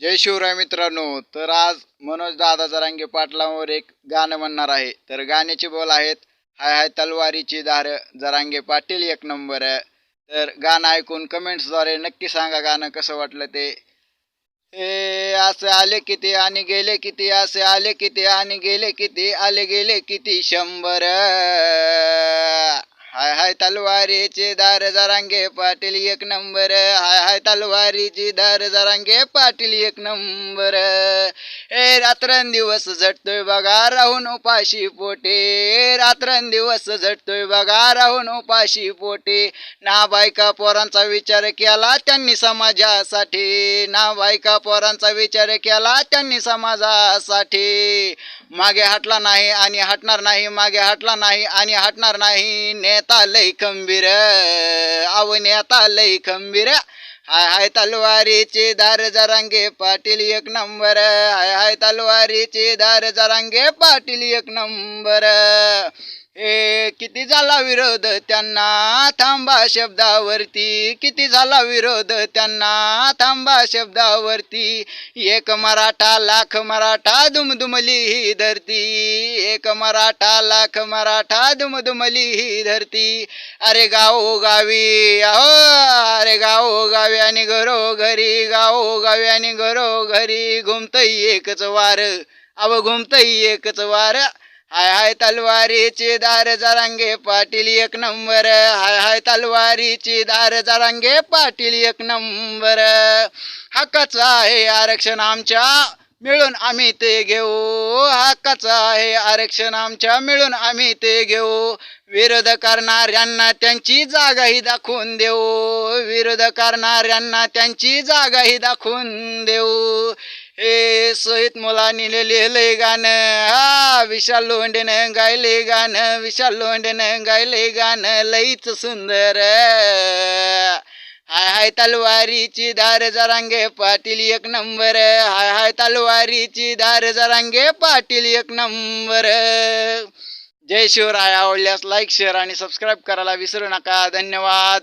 जय शिवराय मित्रांनो. तर आज मनोज दादा जरांगे पाटलांवर एक गाणं म्हणणार आहे. तर गाण्याचे बोल आहेत, हाय हाय तलवारीची धार जरांगे पाटील एक नंबर. तर गाणं ऐकून कमेंट्सद्वारे नक्की सांगा गाणं कसं वाटलं ते. हे असे आले किती आणि गेले किती, असे आले किती आणि गेले किती, आले गेले किती 100. हाय हाय तलवारीची धार जरांगे पाटील एक नंबर. हाय हाय तलवारीची धार जरांगे पाटील एक नंबर. हे रात्रंदिवस झटतोय बघा राहून उपाशी पोटे, रात्रंदिवस झटतोय बघा राहून उपाशी पोटे. ना बायका पोरांचा विचार केला त्यांनी समाजासाठी, ना बायका पोरांचा विचार केला त्यांनी समाजासाठी. मागे हटला नाही आणि हटणार नाही, मागे हटला नाही आणि हटणार नाही. नेता लय खंबीर, अव नेता लय खंबीर. हाय हाय तलवारीची धार जरांगे पाटील एक नंबर. हाय हाय तलवारीची धार जरांगे पाटील एक नंबर. हे किती झाला विरोध त्यांना थांबा शब्दावरती, किती झाला विरोध त्यांना थांबा शब्दावरती. एक मराठा लाख मराठा दुमदुमली ही धरती, एक मराठा लाख मराठा दुमदुमली ही धरती. अरे गावोगावी अहो, अरे गावोगावी आणि घरोघरी, गावोगावी आणि घरोघरी घुमतई एकच वार, अव घुमतई एकच वार. हाय हाय तलवारीची धार जरांगे पाटील एक नंबर. हाय हाय तलवारीची धार जरांगे पाटील एक नंबर. हक्काचं आहे आरक्षण आमच्या मिळून आम्ही ते घेऊ, हक्काचं आहे आरक्षण आमच्या मिळून आम्ही ते घेऊ. विरोध करणाऱ्यांना त्यांची जागाही दाखवून देऊ, विरोध करणाऱ्यांना त्यांची जागाही दाखवून देऊ. हे सोहित मुलांनी लिहिलंय गाणं, हा विशाल लोंढेनं गायले गाणं, विशाल लोंढेनं गायले गाणं लईच सुंदर. हाय हाय तलवारीची धार जरांगे पाटील एक नंबर. हाय हाय तलवारीची धार जरांगे पाटील एक नंबर. जय शिवराय. आवडल्यास लाईक शेअर आणि सबस्क्राईब करायला विसरू नका. धन्यवाद.